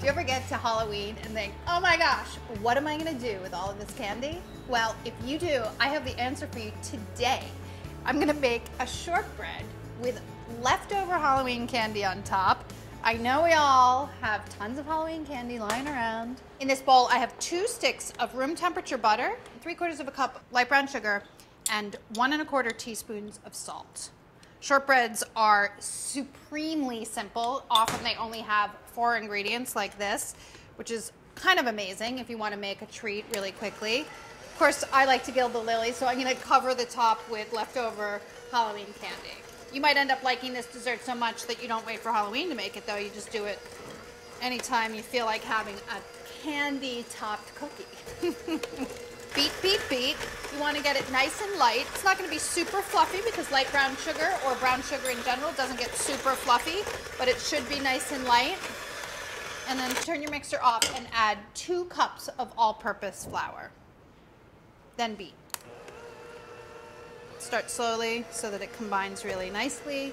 you ever get to Halloween and think, oh my gosh, what am I gonna do with all of this candy? Well, if you do, I have the answer for you today. I'm gonna make a shortbread with leftover Halloween candy on top. I know we all have tons of Halloween candy lying around. In this bowl, I have 2 sticks of room temperature butter, 3/4 of a cup light brown sugar, and 1 1/4 teaspoons of salt. Shortbreads are supremely simple. Often they only have 4 ingredients like this, which is kind of amazing if you want to make a treat really quickly. Of course, I like to gild the lily, so I'm going to cover the top with leftover Halloween candy. You might end up liking this dessert so much that you don't wait for Halloween to make it, though. You just do it anytime you feel like having a candy-topped cookie. Beat, beat, beat. You want to get it nice and light. It's not going to be super fluffy because light brown sugar or brown sugar in general doesn't get super fluffy, but it should be nice and light. And then turn your mixer off and add 2 cups of all-purpose flour. Then beat. Start slowly so that it combines really nicely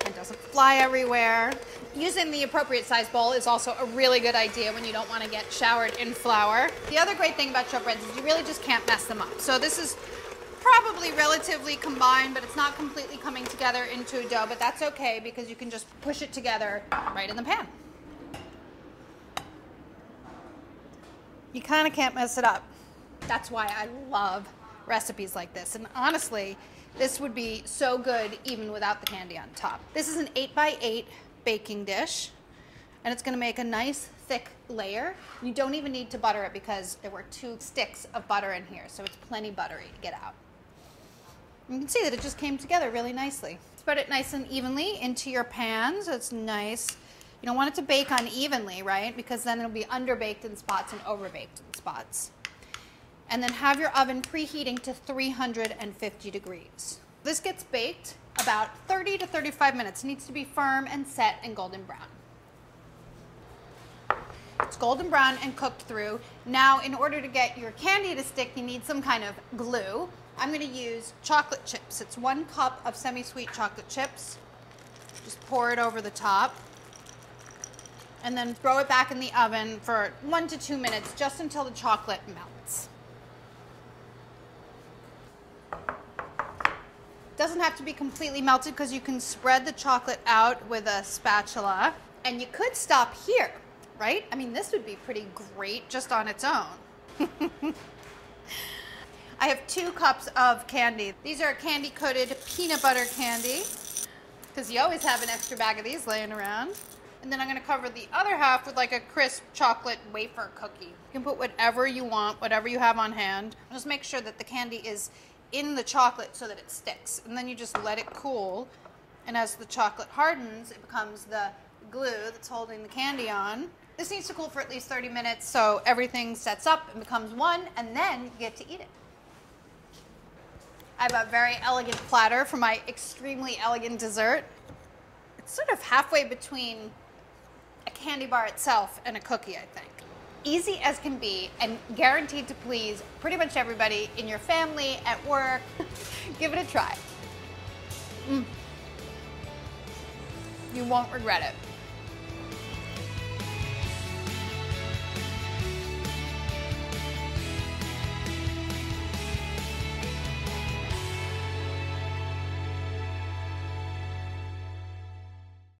and doesn't fly everywhere. Using the appropriate size bowl is also a really good idea when you don't want to get showered in flour. The other great thing about shortbreads is you really just can't mess them up. So this is probably relatively combined, but it's not completely coming together into a dough, but that's okay because you can just push it together right in the pan. You kind of can't mess it up. That's why I love recipes like this. And honestly, this would be so good even without the candy on top. This is an 8x8 baking dish, and it's gonna make a nice thick layer. You don't even need to butter it because there were 2 sticks of butter in here, so it's plenty buttery to get out. You can see that it just came together really nicely. Spread it nice and evenly into your pan so it's nice. You don't want it to bake unevenly, right? Because then it'll be underbaked in spots and overbaked in spots. And then have your oven preheating to 350 degrees. This gets baked about 30 to 35 minutes. It needs to be firm and set and golden brown. It's golden brown and cooked through. Now, in order to get your candy to stick, you need some kind of glue. I'm gonna use chocolate chips. It's 1 cup of semi-sweet chocolate chips. Just pour it over the top. And then throw it back in the oven for 1 to 2 minutes, just until the chocolate melts. Doesn't have to be completely melted because you can spread the chocolate out with a spatula. And you could stop here, right? I mean, this would be pretty great just on its own. I have 2 cups of candy. These are candy-coated peanut butter candy, because you always have an extra bag of these laying around. And then I'm gonna cover the other half with like a crisp chocolate wafer cookie. You can put whatever you want, whatever you have on hand. Just make sure that the candy is in the chocolate so that it sticks. And then you just let it cool. And as the chocolate hardens, it becomes the glue that's holding the candy on. This needs to cool for at least 30 minutes so everything sets up and becomes one, and then you get to eat it. I have a very elegant platter for my extremely elegant dessert. It's sort of halfway between a candy bar itself and a cookie, I think. Easy as can be and guaranteed to please pretty much everybody in your family, at work. Give it a try. You won't regret it.